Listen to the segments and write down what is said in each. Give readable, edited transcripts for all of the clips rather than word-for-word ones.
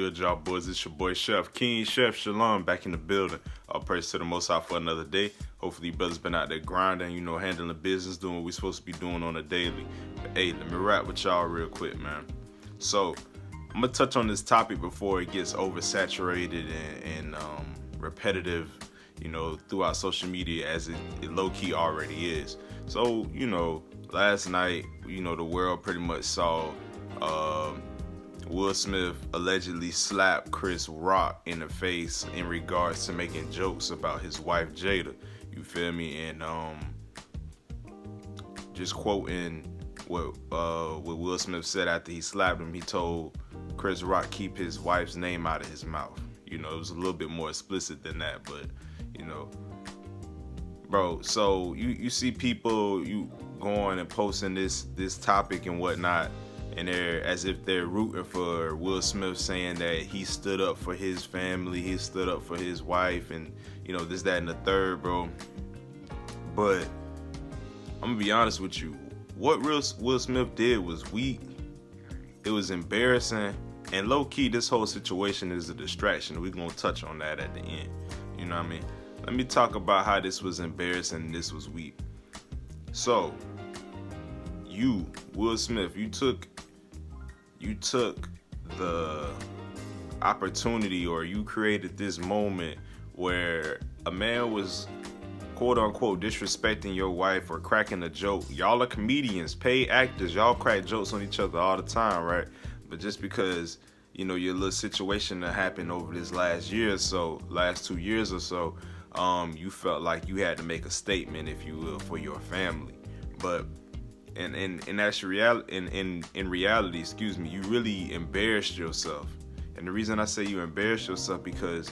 good, y'all boys? It's your boy Chef King Chef Shalom back in the building. All praise to the Most High for another day. Hopefully, you brothers been out there grinding, handling business, doing what we supposed to be doing on a daily. But hey, let me rap with y'all real quick, man. So, I'm gonna touch on this topic before it gets oversaturated and repetitive, throughout social media as it low-key already is. So, last night, the world pretty much saw WillSmith allegedly slapped ChrisRock in the face in regards to making jokes about his wife Jada. You feel me? And just quoting what WillSmith said after he slapped him, he told ChrisRock keep his wife's name out of his mouth. It was a little bit more explicit than that, but bro. So you see people going and posting this topic and whatnot, and they're as if they're rooting for WillSmith, saying that he stood up for his family, he stood up for his wife, and this, that, and the third, bro. But I'm gonna be honest with you, what WillSmith did was weak. It was embarrassing, and low key, this whole situation is a distraction. We're gonna touch on that at the end. You know what I mean? Let me talk about how this was embarrassing and this was weak. So, WillSmith, you took the opportunity, or you created this moment where a man was quote unquote disrespecting your wife or cracking a joke. Y'all are comedians, paid actors, y'all crack jokes on each other all the time, right? But just because your little situation that happened over this last 2 years or so, you felt like you had to make a statement, if you will, for your family. But in reality, excuse me, you really embarrassed yourself. And the reason I say you embarrassed yourself, because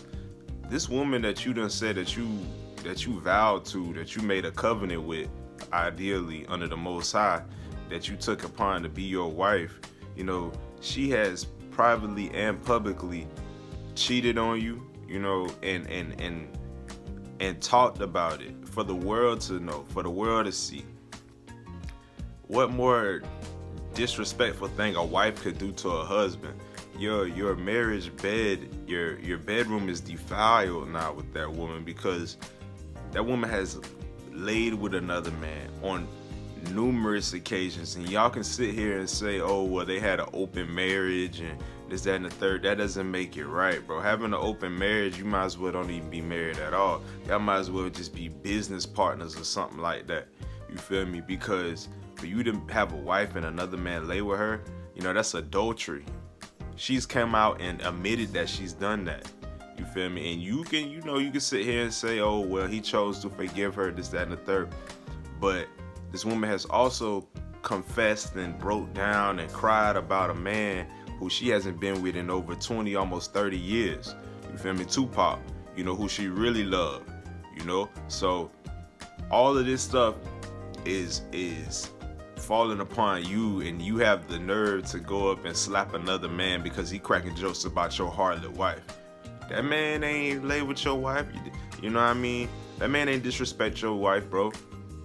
this woman that you done said that you vowed to, that you made a covenant with, ideally under the Most High, that you took upon to be your wife, she has privately and publicly cheated on you, and talked about it for the world to know, for the world to see. What more disrespectful thing a wife could do to a husband? Your marriage bed, your bedroom is defiled now with that woman, because that woman has laid with another man on numerous occasions. And y'all can sit here and say, oh, well, they had an open marriage and this, that, and the third. That doesn't make it right, bro. Having an open marriage, you might as well don't even be married at all. Y'all might as well just be business partners or something like that. You feel me? Because for you to have a wife and another man lay with her, that's adultery. She's come out and admitted that she's done that. You feel me? And you can sit here and say, oh, well, he chose to forgive her, this, that, and the third. But this woman has also confessed and broke down and cried about a man who she hasn't been with in over 20, almost 30 years. You feel me? Tupac, who she really loved, So all of this stuff is falling upon you, and you have the nerve to go up and slap another man because he cracking jokes about your harlot wife. That man ain't lay with your wife. You know what I mean? That man ain't disrespect your wife, bro.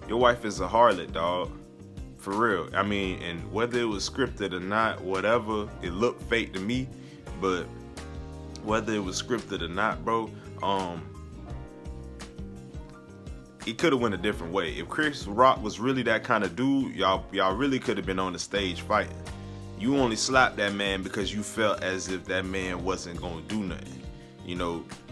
Your wife is a harlot, dog. For real. I mean, and whether it was scripted or not, whatever, it looked fake to me. But whether it was scripted or not, bro, it could have went a different way. If ChrisRock was really that kind of dude, y'all really could have been on the stage fighting. You only slapped that man because you felt as if that man wasn't gonna do nothing.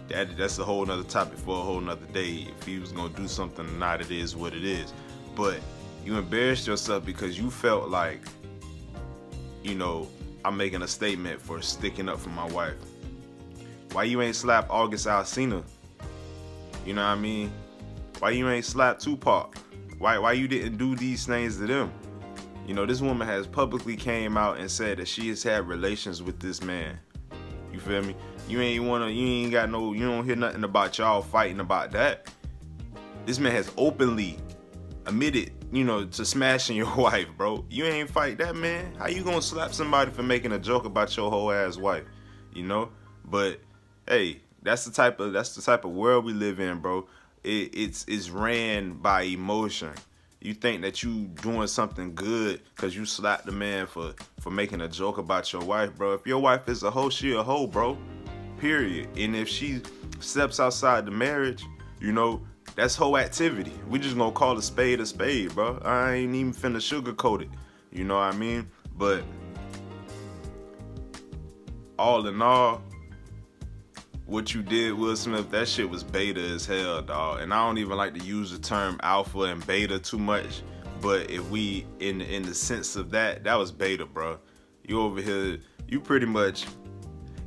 That's a whole nother topic for a whole nother day. If he was gonna do something or not, it is what it is. But you embarrassed yourself because you felt like, I'm making a statement for sticking up for my wife. Why you ain't slap August Alsina? You know what I mean? Why you ain't slap Tupac? Why you didn't do these things to them? This woman has publicly came out and said that she has had relations with this man. You feel me? You don't hear nothing about y'all fighting about that. This man has openly admitted, to smashing your wife, bro. You ain't fight that man. How you gonna slap somebody for making a joke about your whole ass wife? But hey, that's the type of world we live in, bro. It's ran by emotion. You think that you doing something good because you slapped the man for for making a joke about your wife, bro. If your wife is a hoe, she a hoe, bro. Period. And if she steps outside the marriage, you know, that's hoe activity. We just gonna call a spade, bro. I ain't even finna sugarcoat it. You know what I mean? But all in all, what you did, Will Smith, that shit was beta as hell, dog. And I don't even like to use the term alpha and beta too much. But if we, in the sense of that was beta, bro. You over here, you pretty much,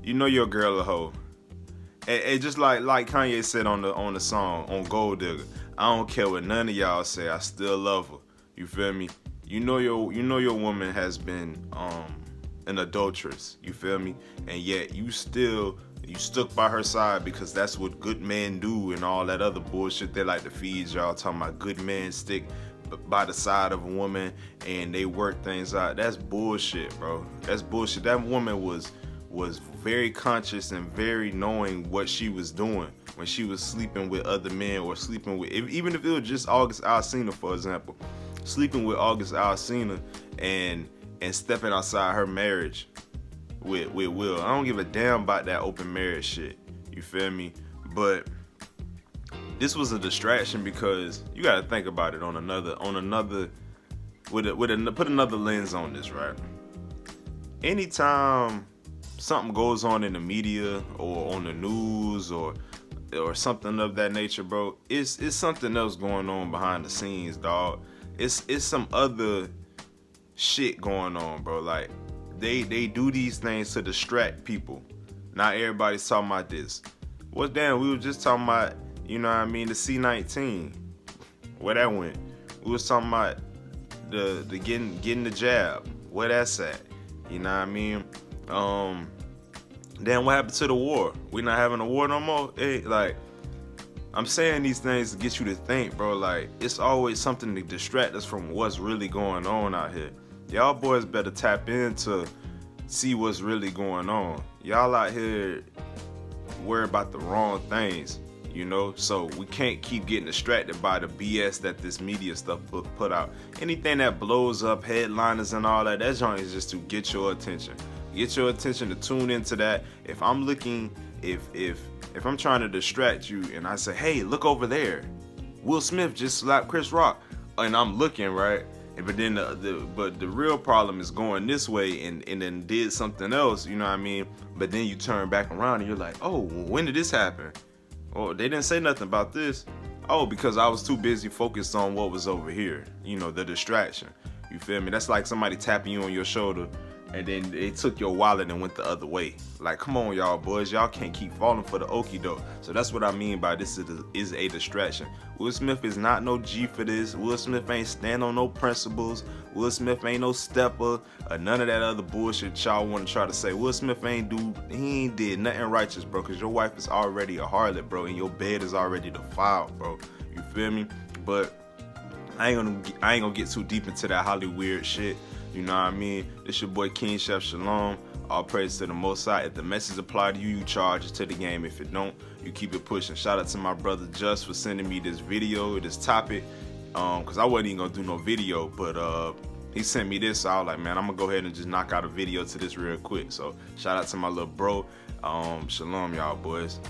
you know your girl a hoe. And just like Kanye said on the song, on Gold Digger, I don't care what none of y'all say, I still love her. You feel me? You know your woman has been an adulteress. You feel me? And yet you stuck by her side because that's what good men do and all that other bullshit they like to feed y'all, talking about good men stick by the side of a woman and they work things out. That's bullshit, bro. That's bullshit. That woman was very conscious and very knowing what she was doing when she was sleeping with other men or sleeping with, even if it was just August Alsina, for example, sleeping with August Alsina and stepping outside her marriage with Will. I don't give a damn about that open marriage shit. You feel me? But this was a distraction because you got to think about it on another put another lens on this, right? Anytime something goes on in the media or on the news or something of that nature, bro, it's something else going on behind the scenes, dog. It's some other shit going on, bro. Like they do these things to distract people. Not everybody's talking about this. Well, damn, we were just talking about, you know what I mean, the C-19. Where that went? We was talking about the getting the jab. Where that's at? You know what I mean? Then what happened to the war? We not having a war no more? Hey, like, I'm saying these things to get you to think, bro. Like, it's always something to distract us from what's really going on out here. Y'all boys better tap in to see what's really going on. Y'all out here worry about the wrong things, you know? So we can't keep getting distracted by the BS that this media stuff put out. Anything that blows up, headliners and all that joint is just to get your attention. Get your attention to tune into that. If I'm looking, if I'm trying to distract you and I say, hey, look over there, Will Smith just slapped ChrisRock, and I'm looking, right? But then the real problem is going this way and then did something else, you know what I mean? But then you turn back around and you're like, oh, when did this happen? Oh, they didn't say nothing about this. Oh, because I was too busy focused on what was over here, you know, the distraction. You feel me? That's like somebody tapping you on your shoulder and then they took your wallet and went the other way. Like, come on, y'all boys. Y'all can't keep falling for the okie doke. So that's what I mean by this is a distraction. Will Smith is not no G for this. Will Smith ain't stand on no principles. Will Smith ain't no stepper or none of that other bullshit y'all want to try to say. Will Smith he ain't did nothing righteous, bro, because your wife is already a harlot, bro, and your bed is already defiled, bro. You feel me? But I ain't gonna get too deep into that Hollywood shit. You know what I mean? This your boy King Chef Shalom. All praise to the Most High. If the message apply to you, you charge it to the game. If it don't, you keep it pushing. Shout out to my brother Just for sending me this video, this topic. Cause I wasn't even gonna do no video, but he sent me this, so I was like, man, I'm gonna go ahead and just knock out a video to this real quick. So shout out to my little bro. Shalom, y'all boys.